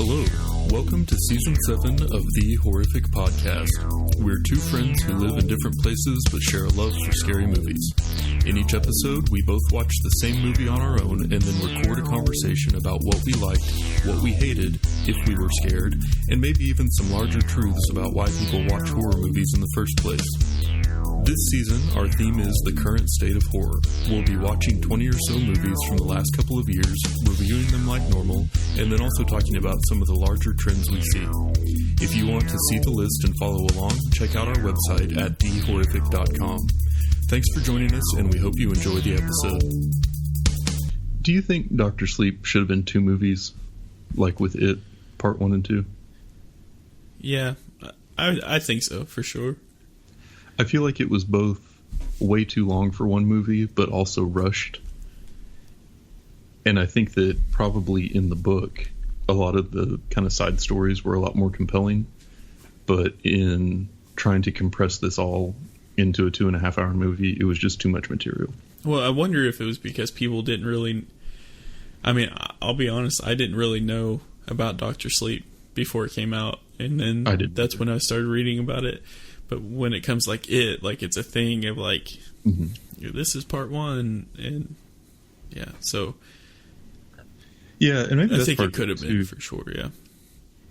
Hello, welcome to Season 7 of The Horrific Podcast. We're two friends who live in different places but share a love for scary movies. In each episode, we both watch the same movie on our own and then record a conversation about what we liked, what we hated, if we were scared, and maybe even some larger truths about why people watch horror movies in the first place. This season, our theme is the current state of horror. We'll be watching 20 or so movies from the last couple of years, reviewing them like normal, and then also talking about some of the larger trends we see. If you want to see the list and follow along, check out our website at thehorrific.com. Thanks for joining us, and we hope you enjoy the episode. Do you think Dr. Sleep should have been two movies, like with It, Part 1 and 2? Yeah, I think so, for sure. I feel like it was both way too long for one movie, but also rushed. And I think that probably in the book, a lot of the kind of side stories were a lot more compelling. But in trying to compress this all into a 2.5 hour movie, it was just too much material. Well, I wonder if it was because people didn't really... I mean, I'll be honest, I didn't really know about Dr. Sleep before it came out. And then that's when I started reading about it. But when it comes like it's a thing of like, this is part one, and yeah, so yeah, and maybe I think it could have been for sure, yeah.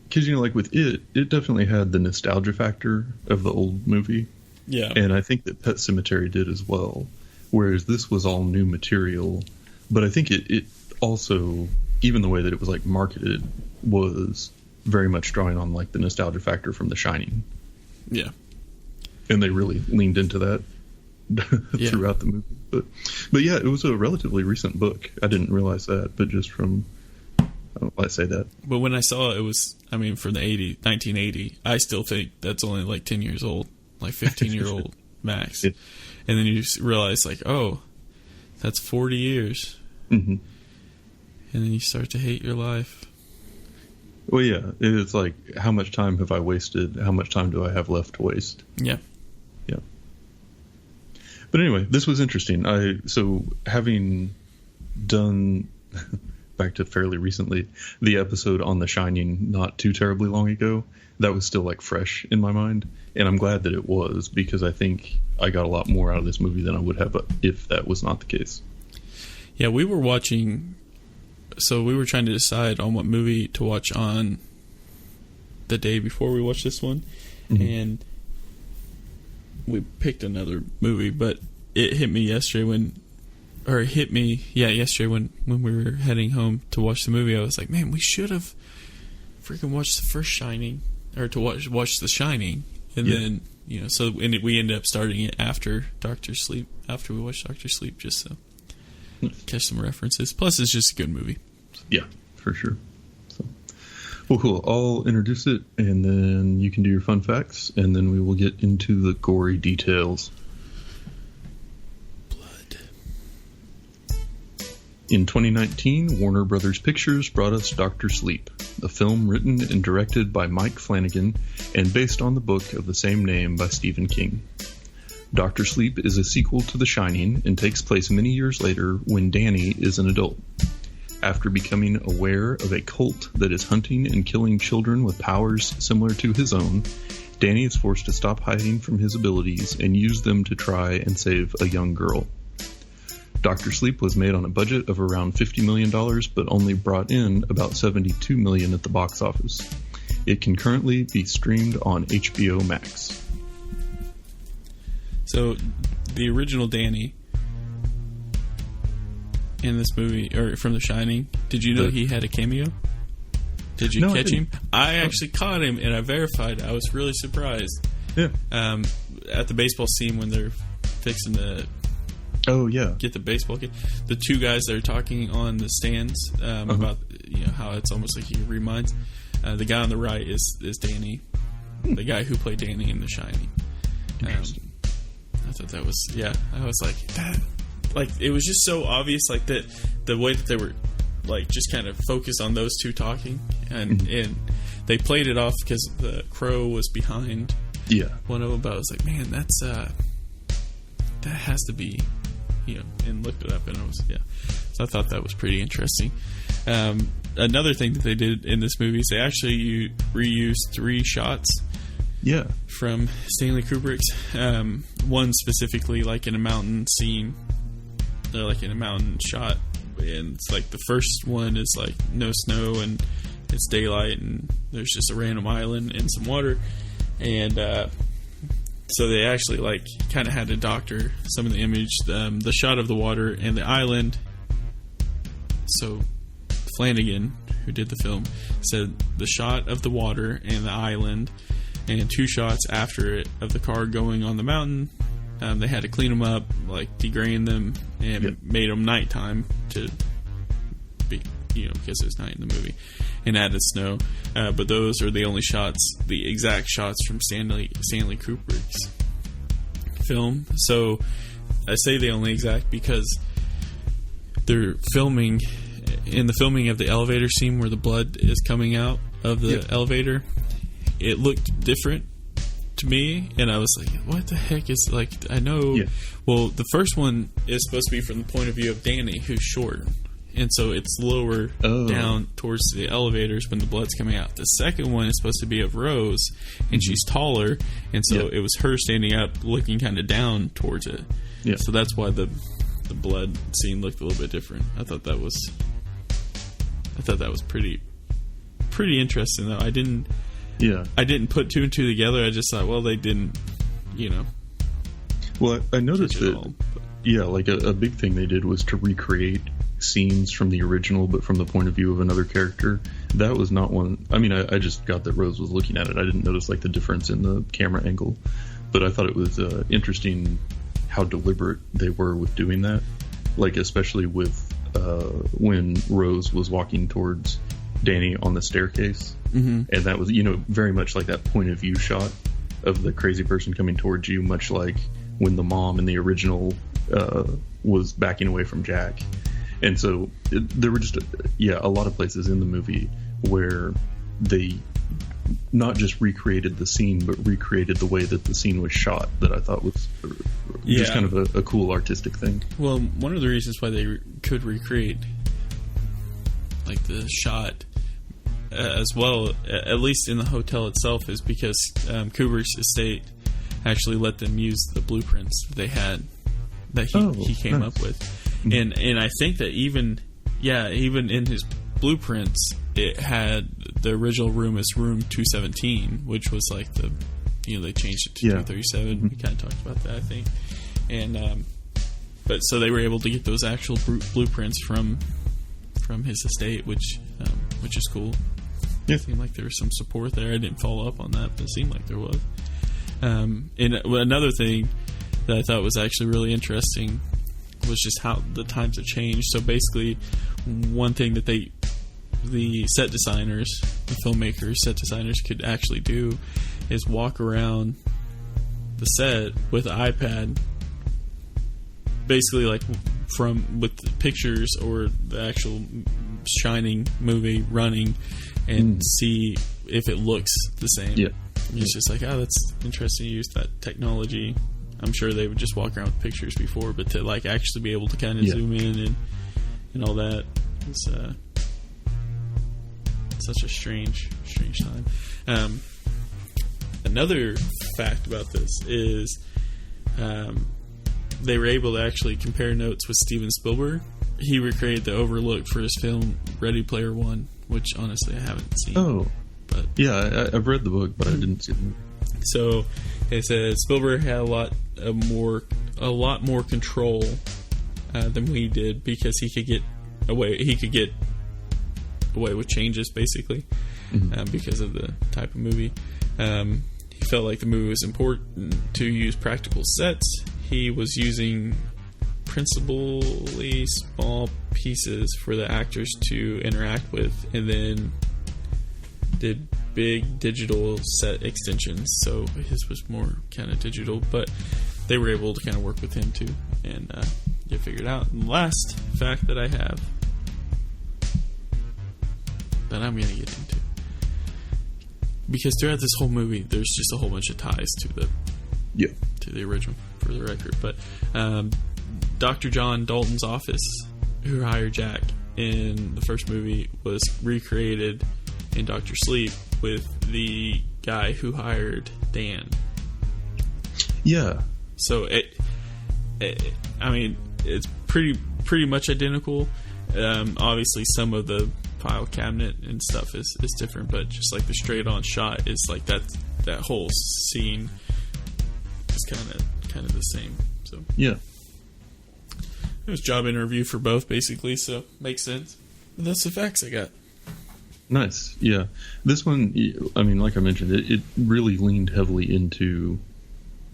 Because like with it definitely had the nostalgia factor of the old movie, yeah, and I think that Pet Sematary did as well. Whereas this was all new material, but I think it also, even the way that it was like marketed, was very much drawing on like the nostalgia factor from The Shining. Yeah. And they really leaned into that throughout the movie. But yeah, it was a relatively recent book. I didn't realize that, but just from... I don't know why I say that. But when I saw it was, I mean, from the 1980, I still think that's only like 10 years old, like 15-year-old max. Yeah. And then you just realize, like, oh, that's 40 years. Mm-hmm. And then you start to hate your life. Well, yeah, it's like, how much time have I wasted? How much time do I have left to waste? Yeah. Yeah. But anyway, this was interesting. So having done, back to fairly recently, the episode on The Shining not too terribly long ago, that was still like fresh in my mind. And I'm glad that it was, because I think I got a lot more out of this movie than I would have if that was not the case. Yeah, we were watching... So we were trying to decide on what movie to watch on the day before we watched this one. Mm-hmm. And we picked another movie, but it hit me yesterday when we were heading home to watch the movie. I was like, man, we should have freaking watched the first Shining, or to watch The Shining. And then, we ended up starting it after Dr. Sleep, after we watched Dr. Sleep, just so catch some references. Plus, it's just a good movie. Yeah, for sure. So, well, cool. I'll introduce it, and then you can do your fun facts, and then we will get into the gory details. Blood. In 2019, Warner Brothers Pictures brought us Dr. Sleep, a film written and directed by Mike Flanagan and based on the book of the same name by Stephen King. Dr. Sleep is a sequel to The Shining and takes place many years later when Danny is an adult. After becoming aware of a cult that is hunting and killing children with powers similar to his own, Danny is forced to stop hiding from his abilities and use them to try and save a young girl. Dr. Sleep was made on a budget of around $50 million, but only brought in about $72 million at the box office. It can currently be streamed on HBO Max. So, the original Danny in this movie, or from The Shining, did you know he had a cameo? Did you catch him? I actually caught him, and I verified. I was really surprised. Yeah. At the baseball scene when they're fixing to get the baseball kid. The two guys that are talking on the stands about how it's almost like he reminds. The guy on the right is Danny, the guy who played Danny in The Shining. I thought that was, I was like, that, like, it was just so obvious, like, that the way that they were, like, just kind of focused on those two talking, and they played it off because the crow was behind one of them, but I was like, man, that has to be and looked it up, and so I thought that was pretty interesting. Another thing that they did in this movie is they actually reused 3 shots. Yeah. From Stanley Kubrick's. One specifically, like in a mountain scene, or like in a mountain shot, and it's like the first one is like no snow and it's daylight and there's just a random island and some water, and so they actually like kind of had to doctor some of the image, the shot of the water and the island. So Flanagan, who did the film, said the shot of the water and the island, and 2 shots after it of the car going on the mountain, they had to clean them up, like degrain them, and made them nighttime to be, because it was night in the movie, and added snow. But those are the only shots, the exact shots from Stanley Kubrick's film. So I say the only exact because they're filming of the elevator scene where the blood is coming out of the elevator. It looked different to me, and I was like, what the heck is, like, I know, well, the first one is supposed to be from the point of view of Danny, who's short, and so it's lower down towards the elevators when the blood's coming out. The second one is supposed to be of Rose, and she's taller, and so it was her standing up, looking kind of down towards it. Yeah. So that's why the blood scene looked a little bit different. I thought that was pretty interesting, though. I didn't put 2 and 2 together. I just thought, well, they didn't, Well, I noticed that, like a big thing they did was to recreate scenes from the original, but from the point of view of another character. That was not one. I mean, I just got that Rose was looking at it. I didn't notice, like, the difference in the camera angle. But I thought it was interesting how deliberate they were with doing that. Like, especially with when Rose was walking towards Danny on the staircase, and that was very much like that point of view shot of the crazy person coming towards you, much like when the mom in the original was backing away from Jack. And so there were just a lot of places in the movie where they not just recreated the scene, but recreated the way that the scene was shot, that I thought was just kind of a cool artistic thing. Well, one of the reasons why they could recreate like the shot as well, at least in the hotel itself, is because Kubrick's estate actually let them use the blueprints they had that he came up with, and I think that even in his blueprints it had the original room as room 217, which was like they changed it to 237. We kind of talked about that, I think, and but so they were able to get those actual blueprints from his estate, which is cool. It seemed like there was some support there. I didn't follow up on that, but it seemed like there was. And another thing that I thought was actually really interesting was just how the times have changed. So basically, one thing that the set designers, the filmmakers, set designers could actually do is walk around the set with an iPad, basically like with the pictures or the actual Shining movie running, and see if it looks the same. It's just like, that's interesting to use that technology. I'm sure they would just walk around with pictures before, but to like actually be able to kind of zoom in and all that is such a strange time. Another fact about this is they were able to actually compare notes with Steven Spielberg. He recreated the Overlook for his film Ready Player One, which honestly I haven't seen. But I've read the book, but I didn't see it. So it said Spielberg had a lot more control than we did, because he could get away with changes, basically, because of the type of movie. He felt like the movie was important to use practical sets. He was using principally small pieces for the actors to interact with, and then did big digital set extensions. So his was more kind of digital, but they were able to kind of work with him too and get figured out. And the last fact that I have that I'm going to get into, because throughout this whole movie there's just a whole bunch of ties to the original, for the record, but Dr. John Dalton's office, who hired Jack in the first movie, was recreated in Dr. Sleep with the guy who hired Dan. Yeah. So I mean, it's pretty much identical. Obviously, some of the file cabinet and stuff is different, but just like the straight on shot is like that whole scene is kind of the same. So yeah, it was job interview for both basically, so makes sense. And that's the facts I got. Nice. Yeah, this one, I mean, like I mentioned, it really leaned heavily into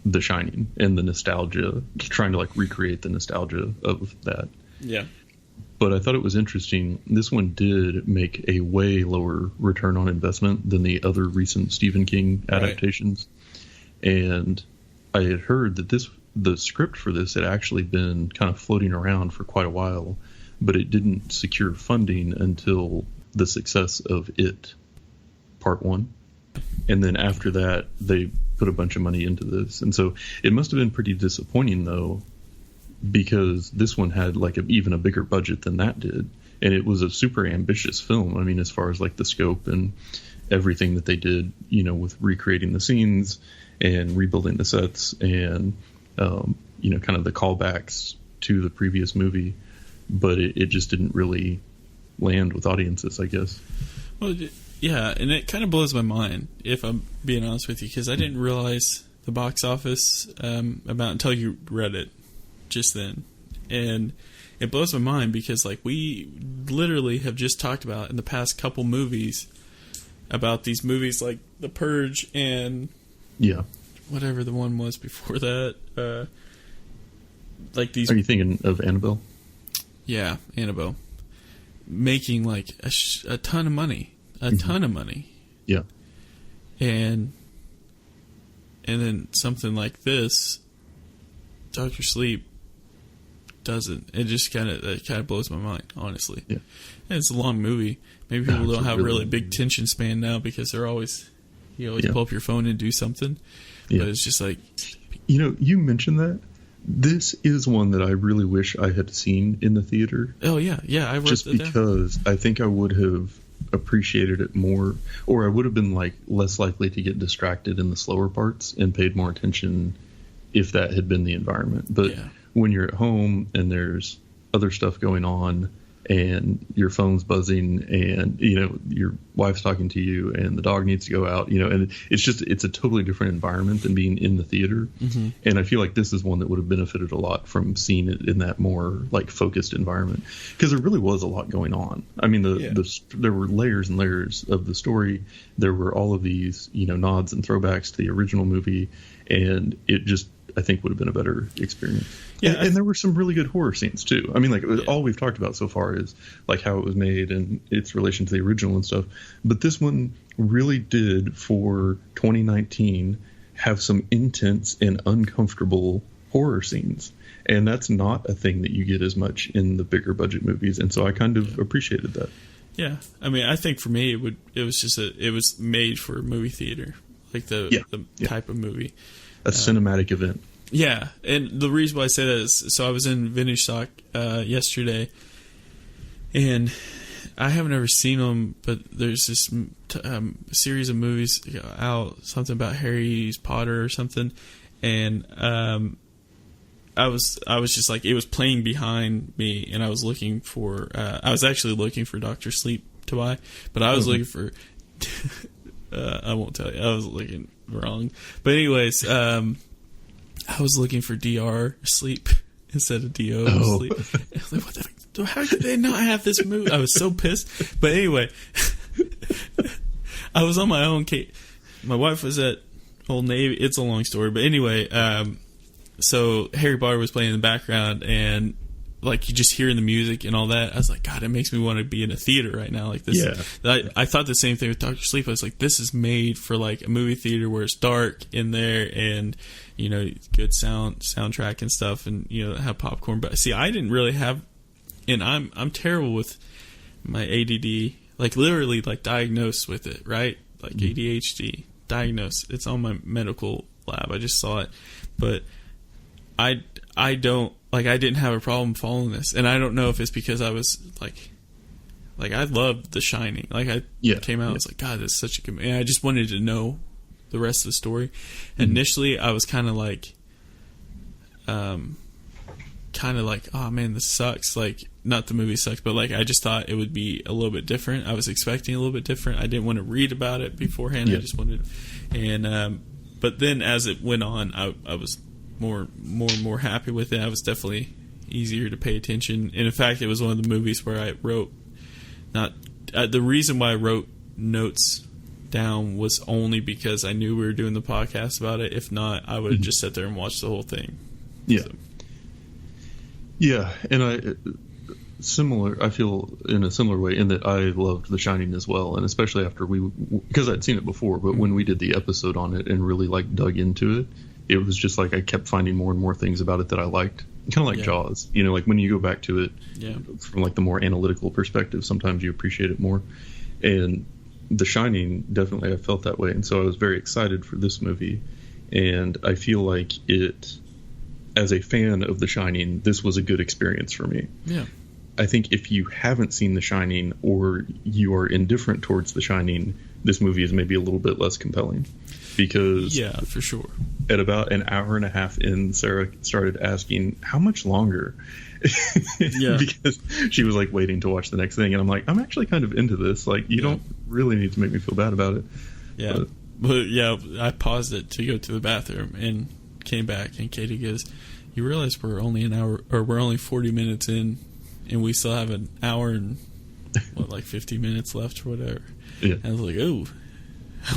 The Shining and the nostalgia, trying to like recreate the nostalgia of that. Yeah. But I thought it was interesting. This one did make a way lower return on investment than the other recent Stephen King adaptations. Right. And I had heard that the script for this had actually been kind of floating around for quite a while, but it didn't secure funding until the success of It Part 1. And then after that, they put a bunch of money into this. And so it must have been pretty disappointing, though, because this one had like even a bigger budget than that did, and it was a super ambitious film. I mean, as far as like the scope and everything that they did, you know, with recreating the scenes and rebuilding the sets and you know, kind of the callbacks to the previous movie, but it just didn't really land with audiences, I guess. Well, yeah, and it kind of blows my mind, if I'm being honest with you, because I didn't realize the box office about until you read it just then. And it blows my mind because like we literally have just talked about in the past couple movies about these movies like The Purge and whatever the one was before that, like these. Are you thinking of Annabelle? Yeah, Annabelle, making like a ton of money, ton of money. Yeah. And then something like this, Dr. Sleep, doesn't. It just kind of blows my mind, honestly. Yeah. And it's a long movie. Maybe people don't have really big attention span now because they're always, you always pull up your phone and do something. Yeah. But it's just like, you know, you mentioned that. This is one that I really wish I had seen in the theater. Oh yeah, I wrote just that because down. I think I would have appreciated it more, or I would have been like less likely to get distracted in the slower parts and paid more attention if that had been the environment. But when you're at home and there's other stuff going on and your phone's buzzing and, you know, your wife's talking to you and the dog needs to go out, you know, and it's a totally different environment than being in the theater. Mm-hmm. And I feel like this is one that would have benefited a lot from seeing it in that more like focused environment, because there really was a lot going on. I mean, there were layers and layers of the story. There were all of these, you know, nods and throwbacks to the original movie, and it just, I think, would have been a better experience. Yeah, and there were some really good horror scenes too. I mean, like all we've talked about so far is like how it was made and its relation to the original and stuff. But this one really did, for 2019, have some intense and uncomfortable horror scenes, and that's not a thing that you get as much in the bigger budget movies. And so I kind of appreciated that. Yeah, I mean, I think for me it was made for a movie theater, like the type of movie. A cinematic event. Yeah, and the reason why I say that is, so I was in Vintage Stock yesterday, and I haven't ever seen them, but there's this series of movies out, something about Harry Potter or something, and I was just like, it was playing behind me, and I was looking for, I was actually looking for Dr. Sleep to buy, but I was looking for, I won't tell you, I was looking wrong, but anyways, I was looking for DR Sleep instead of DO Sleep. I was like, what the fuck? How could they not have this movie? I was so pissed. But anyway, I was on my own. My wife was at Old Navy. It's a long story. But anyway, so Harry Potter was playing in the background, and like you just hearing the music and all that. I was like, God, it makes me want to be in a theater right now. Like this. Yeah. I thought the same thing with Dr. Sleep. I was like, this is made for like a movie theater where it's dark in there and, you know, good soundtrack and stuff, and, you know, have popcorn. But see, I didn't really have, and I'm terrible with my ADD, like literally like diagnosed with it, right? Like ADHD diagnosed. It's on my medical lab. I just saw it, but I don't I didn't have a problem following this, and I don't know if it's because I was like I loved The Shining. Like I came out, I was like, God, this is such a good. And I just wanted to know the rest of the story. Mm-hmm. Initially, I was kind of like, oh man, this sucks. Like, not the movie sucks, but like I just thought it would be a little bit different. I was expecting a little bit different. I didn't want to read about it beforehand. I just wanted, and but then as it went on, I was more and more happy with it. I was definitely easier to pay attention. And in fact, it was one of the movies where I wrote the reason why I wrote notes down was only because I knew we were doing the podcast about it. If not, I would have just sat there and watched the whole thing. Yeah. So. Yeah, and I feel in a similar way in that I loved The Shining as well, and especially after because I'd seen it before, but when we did the episode on it and really like dug into it, it was just like I kept finding more and more things about it that I liked. Kind of like Jaws, like when you go back to it from like the more analytical perspective, sometimes you appreciate it more. And The Shining, definitely I felt that way, and so I was very excited for this movie, and I feel like it, as a fan of The Shining, this was a good experience for me. Yeah. I think if you haven't seen The Shining or you are indifferent towards The Shining, this movie is maybe a little bit less compelling. Because for sure. At about an hour and a half in, Sarah started asking, how much longer? Because she was like waiting to watch the next thing. And I'm like, I'm actually kind of into this. Like, you don't really need to make me feel bad about it. Yeah. But I paused it to go to the bathroom and came back. And Katie goes, you realize we're only an hour, or we're only 40 minutes in, and we still have an hour and, 50 minutes left or whatever. Yeah. And I was like, oh.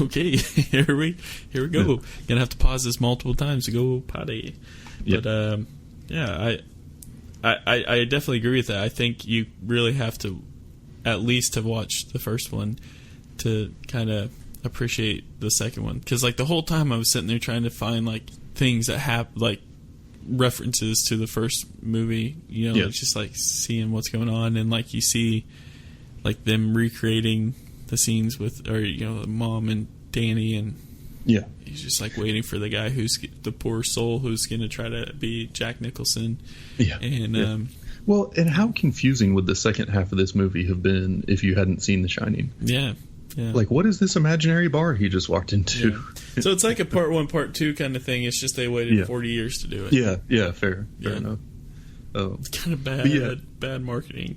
Okay, here we go. Yeah. Gonna have to pause this multiple times to go potty. But I definitely agree with that. I think you really have to at least have watched the first one to kind of appreciate the second one. Because like the whole time I was sitting there trying to find like things that have like references to the first movie. It's just like seeing what's going on, and like you see like them recreating the scenes with, or mom and Danny, and he's just like waiting for the guy who's the poor soul who's going to try to be Jack Nicholson. And how confusing would the second half of this movie have been if you hadn't seen The Shining? Like, what is this imaginary bar he just walked into? So it's like a part 1, part 2 kind of thing. It's just they waited 40 years to do it. Fair enough. It's kind of bad marketing.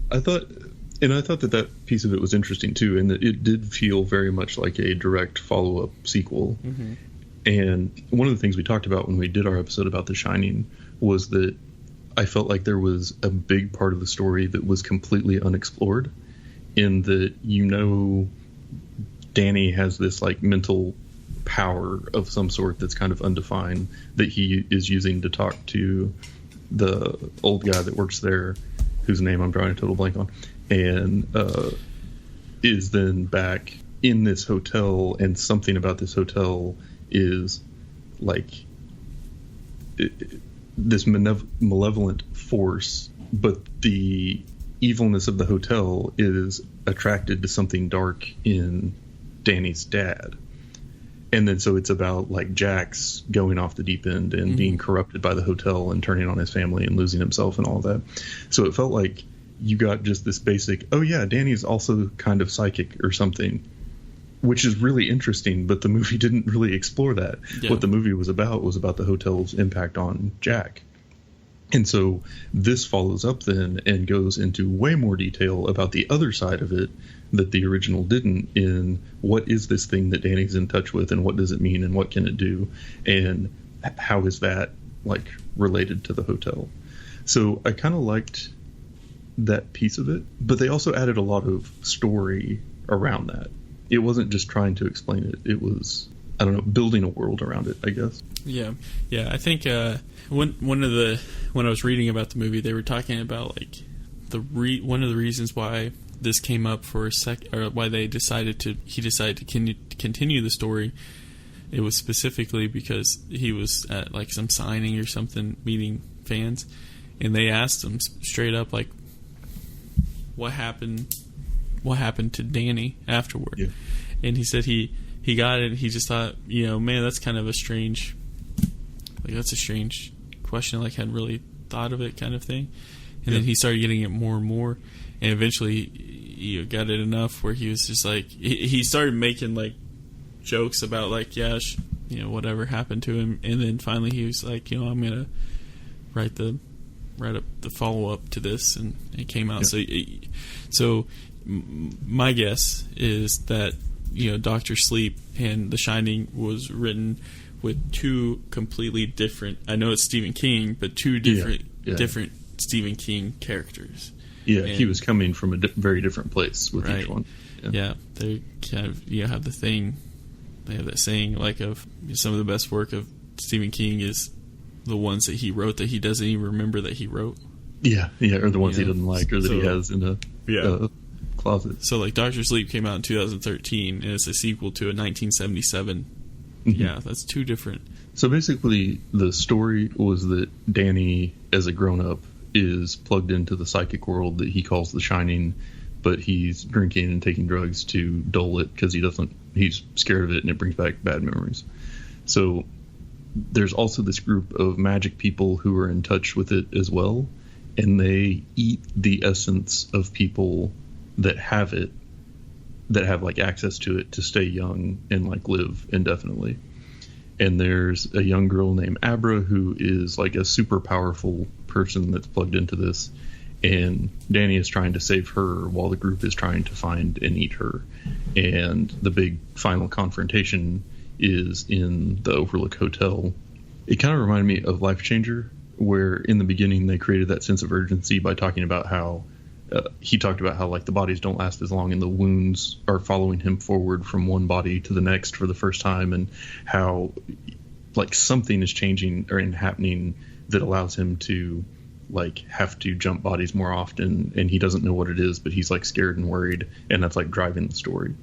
I thought that piece of it was interesting too, and that it did feel very much like a direct follow-up sequel. Mm-hmm. And one of the things we talked about when we did our episode about The Shining was that I felt like there was a big part of the story that was completely unexplored, in that Danny has this like mental power of some sort that's kind of undefined that he is using to talk to the old guy that works there, whose name I'm drawing a total blank on, and is then back in this hotel, and something about this hotel is like this malevolent force, but the evilness of the hotel is attracted to something dark in Danny's dad. And then so it's about like Jack's going off the deep end and being corrupted by the hotel and turning on his family and losing himself and all of that. So it felt like you got just this basic, Danny's also kind of psychic or something, which is really interesting, but the movie didn't really explore that. Yeah. What the movie was about the hotel's impact on Jack. And so this follows up then and goes into way more detail about the other side of it that the original didn't, in what is this thing that Danny's in touch with, and what does it mean, and what can it do, and how is that like related to the hotel. So I kind of liked that piece of it, but they also added a lot of story around that. It wasn't just trying to explain it. It was, I don't know, building a world around it, I guess. Yeah. I think when I was reading about the movie, they were talking about like one of the reasons why this came up for a sec, or why he decided to continue the story. It was specifically because he was at like some signing or something, meeting fans, and they asked him straight up like, what happened to Danny afterward? Yeah. And he said he got it. He just thought, man, that's kind of a strange question, like hadn't really thought of it kind of thing. And then he started getting it more and more, and eventually he got it enough where he was just like, he started making like jokes about like, whatever happened to him, and then finally he was like, I'm gonna write up the follow up to this, and it came out. So my guess is that Doctor Sleep and The Shining was written with two completely different. I know it's Stephen King, but two different Stephen King characters. Yeah, and he was coming from a very different place with each one. Yeah, they kind of have the thing. They have that saying like of some of the best work of Stephen King is the ones that he wrote that he doesn't even remember that he wrote. Yeah, or the ones he doesn't like or that he has in a closet. So like Doctor Sleep came out in 2013 and it's a sequel to a 1977. Mm-hmm. Yeah, that's two different. So basically the story was that Danny, as a grown-up, is plugged into the psychic world that he calls The Shining, but he's drinking and taking drugs to dull it because he's scared of it and it brings back bad memories. So there's also this group of magic people who are in touch with it as well, and they eat the essence of people that have it, that have like access to it to stay young and like live indefinitely. And there's a young girl named Abra who is like a super powerful person that's plugged into this, and Danny is trying to save her while the group is trying to find and eat her. And the big final confrontation is in the Overlook Hotel. It kind of reminded me of Life Changer, where in the beginning they created that sense of urgency by talking about how he talked about how like the bodies don't last as long and the wounds are following him forward from one body to the next for the first time, and how like something is changing or happening that allows him to like have to jump bodies more often, and he doesn't know what it is, but he's like scared and worried, and that's like driving the story.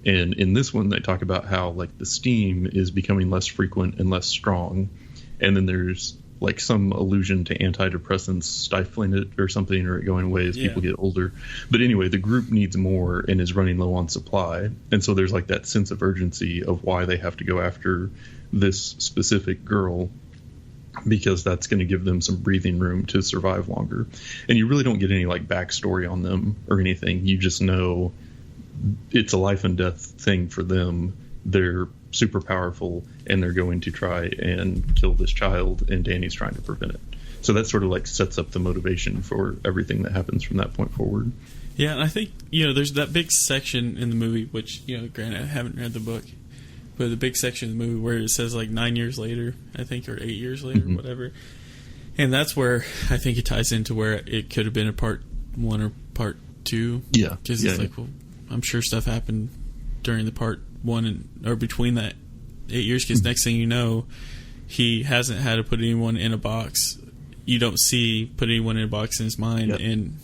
And in this one they talk about how like the steam is becoming less frequent and less strong, and then there's like some allusion to antidepressants stifling it or something, or it going away as people get older. But anyway, the group needs more and is running low on supply. And so there's like that sense of urgency of why they have to go after this specific girl, because that's going to give them some breathing room to survive longer. And you really don't get any like backstory on them or anything. You just know it's a life and death thing for them. They're super powerful and they're going to try and kill this child, and Danny's trying to prevent it. So that sort of like sets up the motivation for everything that happens from that point forward. Yeah, and I think, there's that big section in the movie, which, granted I haven't read the book, but the big section of the movie where it says like 9 years later, I think, or 8 years later, whatever. And that's where I think it ties into where it could have been a part 1 or part 2. Yeah. Because it's like, well, I'm sure stuff happened during the part 1 or between that 8 years, because next thing you know, he hasn't had to put anyone in a box. You don't see put anyone in a box in his mind, and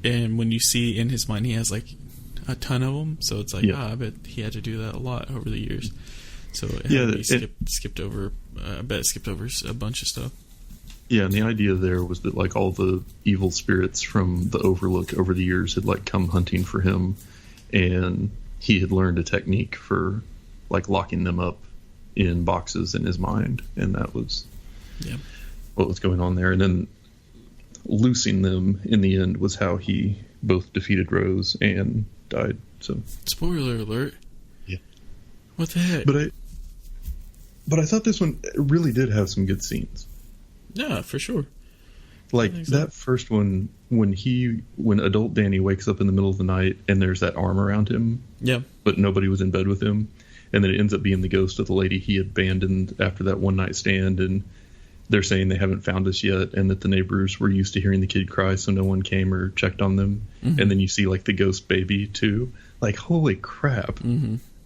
when you see in his mind, he has like a ton of them. So it's like, I bet he had to do that a lot over the years. So it skipped over. I bet it skipped over a bunch of stuff. Yeah, and the idea there was that like all the evil spirits from the Overlook over the years had like come hunting for him, and he had learned a technique for like locking them up in boxes in his mind, and that was what was going on there. And then loosing them in the end was how he both defeated Rose and died. So spoiler alert. Yeah. What the heck? But I thought this one really did have some good scenes. Yeah, for sure. Like that first one, when adult Danny wakes up in the middle of the night and there's that arm around him, but nobody was in bed with him, and then it ends up being the ghost of the lady he abandoned after that one night stand, and they're saying they haven't found us yet, and that the neighbors were used to hearing the kid cry, so no one came or checked on them. And then you see like the ghost baby too. Like, holy crap,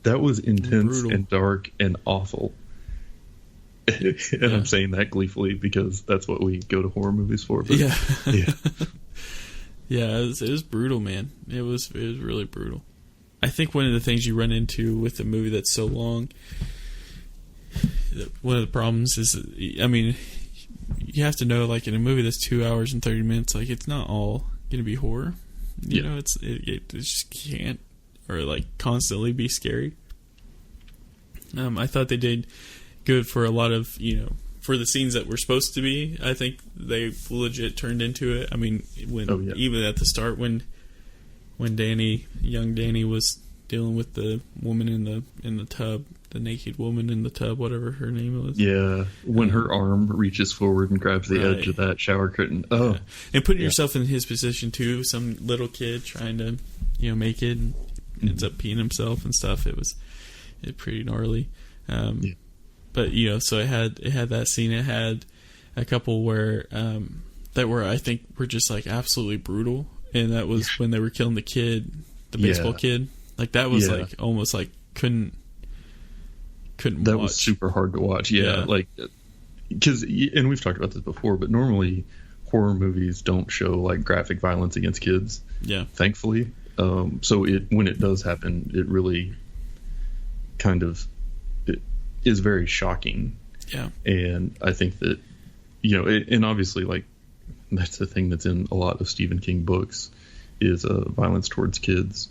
that was intense and dark and awful. And I'm saying that gleefully because that's what we go to horror movies for. But, yeah, it was brutal, man. It was really brutal. I think one of the things you run into with a movie that's so long, one of the problems is, I mean, you have to know, like in a movie that's 2 hours and 30 minutes, like it's not all going to be horror. You know, it just can't, or like constantly be scary. I thought they did good for a lot of, for the scenes that were supposed to be. I think they legit turned into it. I mean, even at the start when young Danny was dealing with the woman in the tub, the naked woman in the tub, whatever her name was. Yeah, when her arm reaches forward and grabs the edge of that shower curtain. Oh, yeah. And putting yourself in his position too, some little kid trying to, make it, and ends up peeing himself and stuff. It pretty gnarly. But so it had that scene. It had a couple where that were, I think, were just like absolutely brutal, and that was when they were killing the kid, the baseball kid. Like that was like almost like couldn't that watch. Was super hard to watch. Like because, and we've talked about this before, but normally horror movies don't show like graphic violence against kids. Thankfully. So when it does happen, it really kind of it is very shocking. And I think that and obviously, like, that's the thing that's in a lot of Stephen King books is violence towards kids.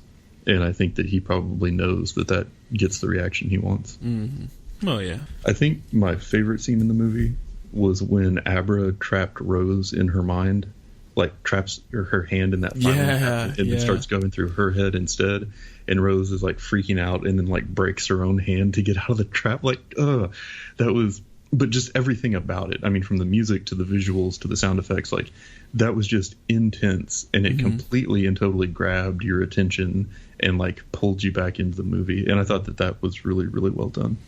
And I think that he probably knows that gets the reaction he wants. Mm-hmm. Oh, yeah. I think my favorite scene in the movie was when Abra trapped Rose in her mind, like traps her hand in that final and then starts going through her head instead. And Rose is like freaking out and then like breaks her own hand to get out of the trap. Like, that was... But just everything about it. I mean, from the music to the visuals to the sound effects, like that was just intense, and it completely and totally grabbed your attention and like pulled you back into the movie. And I thought that was really, really well done.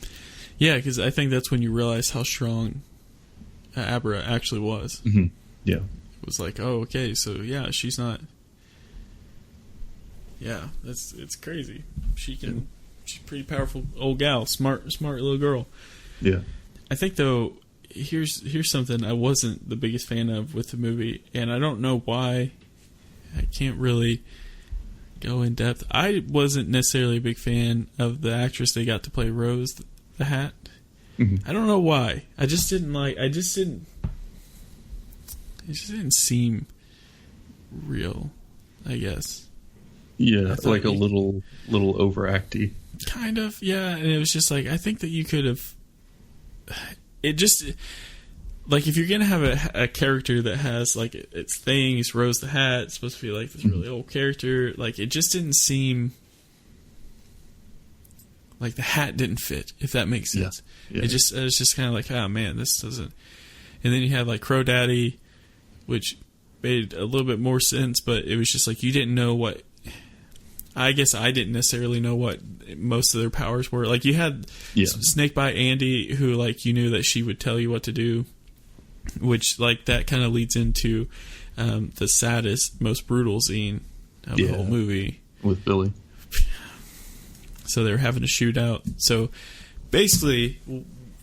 Yeah, because I think that's when you realize how strong Abra actually was. Mm-hmm. Yeah, it was like, oh, okay, so yeah, she's not. Yeah, it's crazy. She's a pretty powerful old gal, smart little girl. Yeah. I think, though, here's something I wasn't the biggest fan of with the movie, and I don't know why. I can't really go in depth. I wasn't necessarily a big fan of the actress they got to play Rose the Hat. Mm-hmm. I don't know why. It just didn't seem real, I guess. Yeah, like a little overacty. Kind of, yeah. And it was just like, I think that you could have... It just, like, if you're gonna have a character that has like its things, Rose the Hat, it's supposed to be like this really old character, like it just didn't seem like the hat didn't fit, if that makes sense. It was just kind of like, oh man, this doesn't. And then you had like Crow Daddy, which made a little bit more sense, but it was just like you didn't know what. I guess I didn't necessarily know what most of their powers were. Like, you had Snakebite Andy, who, like, you knew that she would tell you what to do, which, like, that kind of leads into the saddest, most brutal scene of the whole movie. With Billy. So they were having a shootout. So, basically,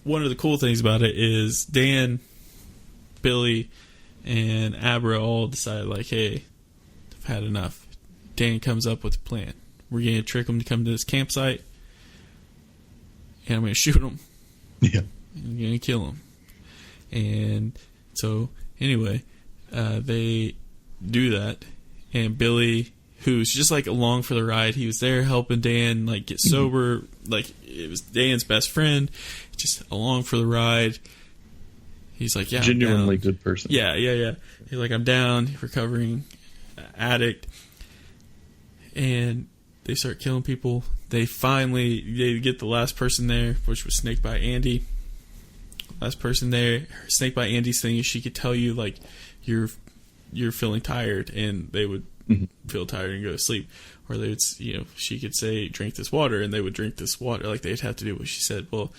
one of the cool things about it is Dan, Billy, and Abra all decided, like, hey, I've had enough. Dan comes up with a plan. We're going to trick him to come to this campsite, and I'm going to shoot him. Yeah. I'm going to kill him. And so, anyway, they do that, and Billy, who's just, like, along for the ride, he was there helping Dan, like, get sober. Like, it was Dan's best friend, just along for the ride. He's like, yeah, genuinely good person. Yeah. He's like, I'm down, recovering addict. And they start killing people. They get the last person there, which was Snakebite Andy. Last person there. Snakebite Andy's thing is she could tell you, like, you're feeling tired, and they would feel tired and go to sleep. Or they would, she could say, drink this water, and they would drink this water. Like, they'd have to do what she said. Well,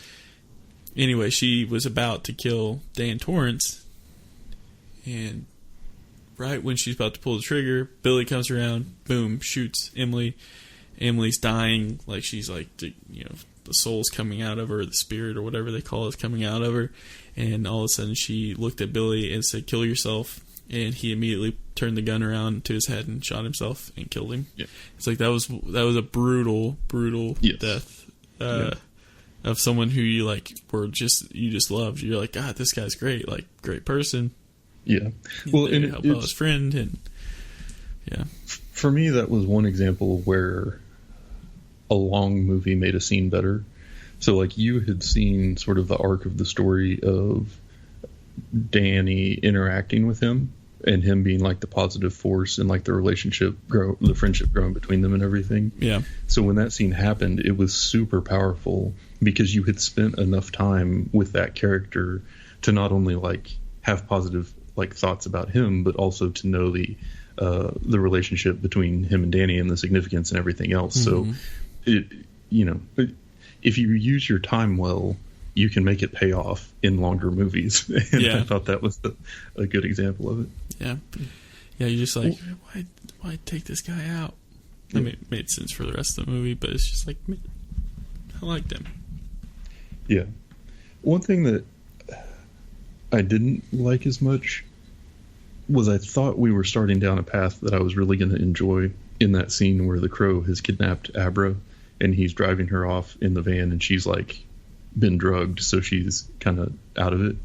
anyway, she was about to kill Dan Torrance, and right when she's about to pull the trigger, Billy comes around, boom, shoots Emily. Emily's dying, like she's like, the soul's coming out of her, the spirit or whatever they call it is coming out of her. And all of a sudden she looked at Billy and said, kill yourself. And he immediately turned the gun around to his head and shot himself and killed him. Yeah. It's like that was a brutal death of someone who you just loved. You're like, God, this guy's great, like great person. Yeah. Well, and help out his friend, and yeah. For me, that was one example where a long movie made a scene better. So, like, you had seen sort of the arc of the story of Danny interacting with him and him being, like, the positive force and, like, the the friendship growing between them and everything. Yeah. So when that scene happened, it was super powerful because you had spent enough time with that character to not only, like, have positive, like, thoughts about him, but also to know the relationship between him and Danny and the significance and everything else. Mm-hmm. So, if you use your time well, you can make it pay off in longer movies. And I thought that was a good example of it. Yeah. Yeah, you're just like, why take this guy out? I mean, it made sense for the rest of the movie, but it's just like, man, I liked him. Yeah. One thing that I didn't like as much was I thought we were starting down a path that I was really going to enjoy in that scene where the Crow has kidnapped Abra and he's driving her off in the van and she's like been drugged, so she's kind of out of it.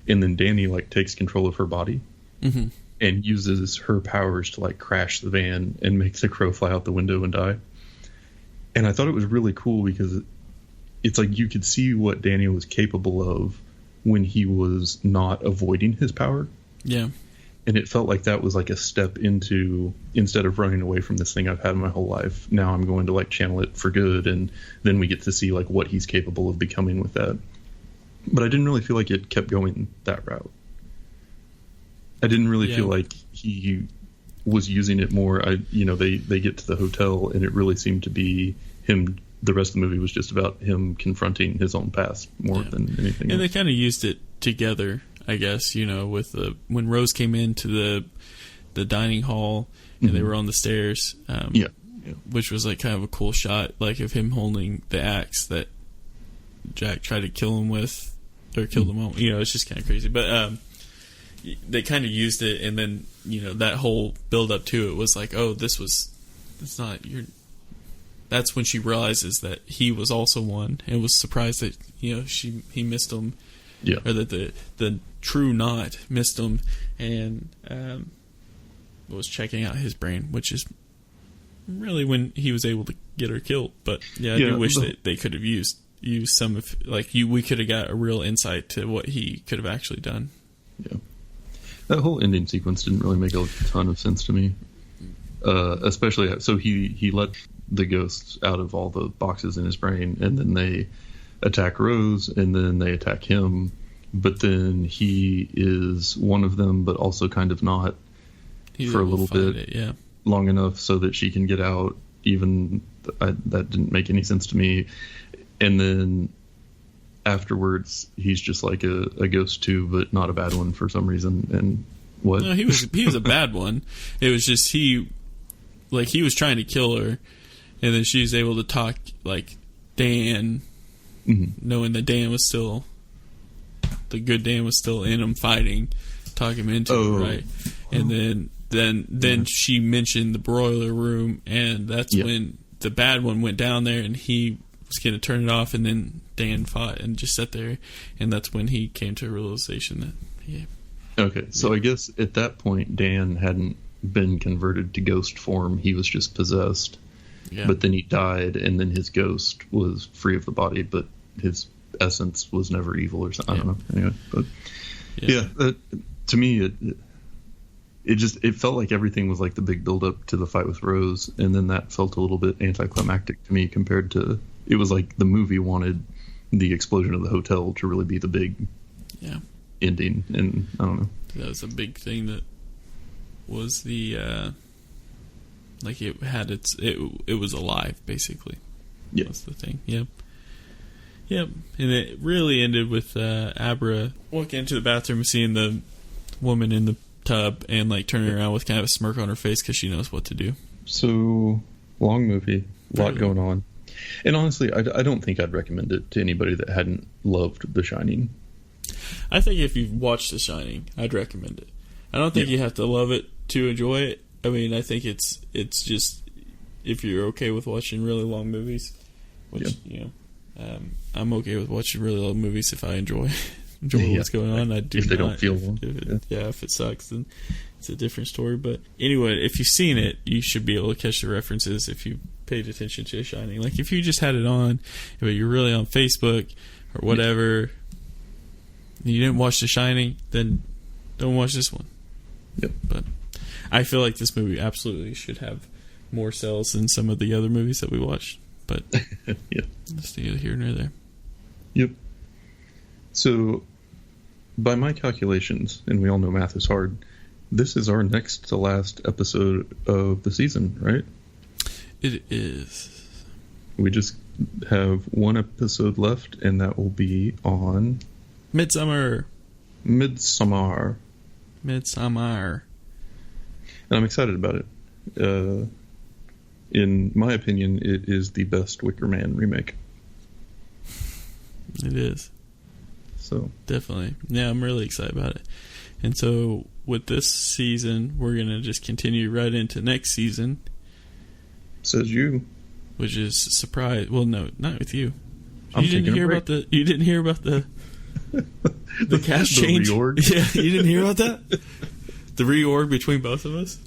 And then Danny like takes control of her body and uses her powers to like crash the van and make the Crow fly out the window and die. And I thought it was really cool because it's like you could see what Danny was capable of when he was not avoiding his power. Yeah. And it felt like that was like a step into, instead of running away from this thing I've had my whole life, now I'm going to like channel it for good. And then we get to see like what he's capable of becoming with that. But I didn't really feel like it kept going that route. I didn't really feel like he was using it more. They get to the hotel and it really seemed to be him. The rest of the movie was just about him confronting his own past more than anything else. They kind of used it together, I guess, with when Rose came into the dining hall and they were on the stairs, which was like kind of a cool shot, like of him holding the axe that Jack tried to kill him with, or killed him on. It's just kind of crazy. But they kind of used it, and then that whole build up to it was like, oh, it's not your. That's when she realizes that he was also one, and was surprised that he missed him. Yeah. Or that the true knot missed him, and was checking out his brain, which is really when he was able to get her killed. But I do wish that they could have used some of, like, we could have got a real insight to what he could have actually done. Yeah, that whole ending sequence didn't really make a ton of sense to me, especially so he let the ghosts out of all the boxes in his brain, and then they attack Rose, and then they attack him, but then he is one of them, but also kind of not for a little bit, long enough so that she can get out. Even that didn't make any sense to me. And then afterwards, he's just like a ghost too, but not a bad one for some reason. And what? No, he was a bad one. It was just he was trying to kill her, and then she was able to talk like Dan. Knowing that Dan was still, the good Dan was still in him fighting, talk him into it, right? And then she mentioned the broiler room, and that's when the bad one went down there, and he was going to turn it off, and then Dan fought and just sat there, and that's when he came to a realization that, Okay, so I guess at that point, Dan hadn't been converted to ghost form, he was just possessed. Yeah. But then he died, and then his ghost was free of the body, but his essence was never evil or something. I don't know. Anyway, but to me, it felt like everything was like the big build up to the fight with Rose, and then that felt a little bit anticlimactic to me compared to, it was like the movie wanted the explosion of the hotel to really be the big ending, and I don't know. That was a big thing that was the like it had it was alive basically. Yeah, that's the thing. Yep. And it really ended with Abra walking into the bathroom and seeing the woman in the tub and like turning around with kind of a smirk on her face because she knows what to do. So, long movie, a lot going on. And honestly, I don't think I'd recommend it to anybody that hadn't loved The Shining. I think if you've watched The Shining, I'd recommend it. I don't think you have to love it to enjoy it. I mean, I think it's just if you're okay with watching really long movies, which I'm okay with watching really long movies if I enjoy what's going on. I do. If they don't feel long. If it sucks, then it's a different story. But anyway, if you've seen it, you should be able to catch the references. If you paid attention to Shining. Like, if you just had it on, but you're really on Facebook or whatever, and you didn't watch The Shining, then don't watch this one. Yep. But I feel like this movie absolutely should have more sales than some of the other movies that we watched. But yep. That's neither here nor there. Yep. So, by my calculations, and we all know math is hard, this is our next to last episode of the season, right? It is. We just have one episode left, and that will be on... Midsummer. And I'm excited about it. In my opinion, it is the best Wicker Man remake. It is. So definitely. Yeah, I'm really excited about it. And so with this season, we're going to just continue right into next season. Says you. Which is surprise. Well, no, not with you. You didn't hear about the the cast change? Reorg? Yeah, you didn't hear about that? The reorg between both of us?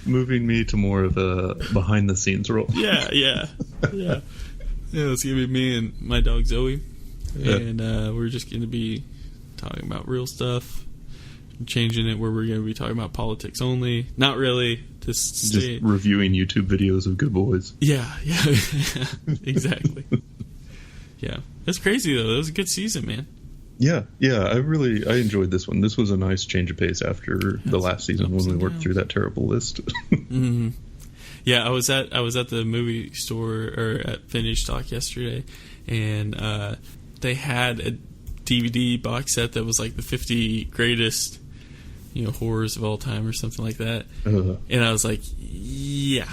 Moving me to more of a behind the scenes role. Yeah. Yeah, it's going to be me and my dog Zoe. Yeah. And we're just going to be talking about real stuff. Changing it where we're going to be talking about politics only. Not really. Just reviewing YouTube videos of good boys. Yeah. Exactly. Yeah. That's crazy, though. That was a good season, man. Yeah. I enjoyed this one. This was a nice change of pace after the last season when we worked through that terrible list. Mm-hmm. Yeah, I was at the movie store or at Vintage Stock yesterday, and they had a DVD box set that was like the 50 greatest, horrors of all time or something like that. And I was like, yeah,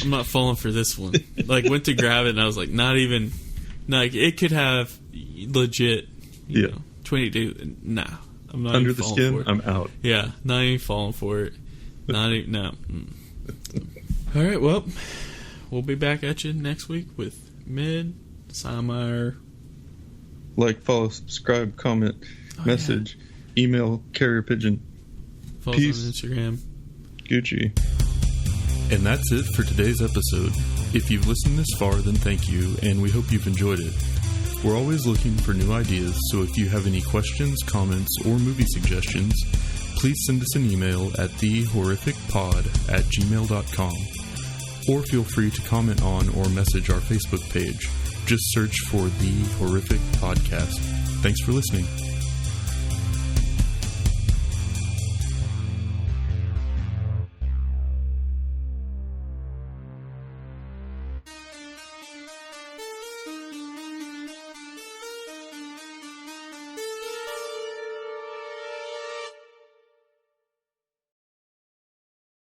I'm not falling for this one. Like, went to grab it, and I was like, not even, like, it could have legit, 22. Nah, I'm not under even the falling skin. for it. I'm out. Yeah, not even falling for it. Not even, no. All right, well, we'll be back at you next week with Midsummer. Like, follow, subscribe, comment, message, email, carrier pigeon. Follow Peace. us on Instagram. Gucci. And that's it for today's episode. If you've listened this far, then thank you, and we hope you've enjoyed it. We're always looking for new ideas, so if you have any questions, comments, or movie suggestions, please send us an email at thehorrificpod@gmail.com, or feel free to comment on or message our Facebook page. Just search for The Horrific Podcast. Thanks for listening.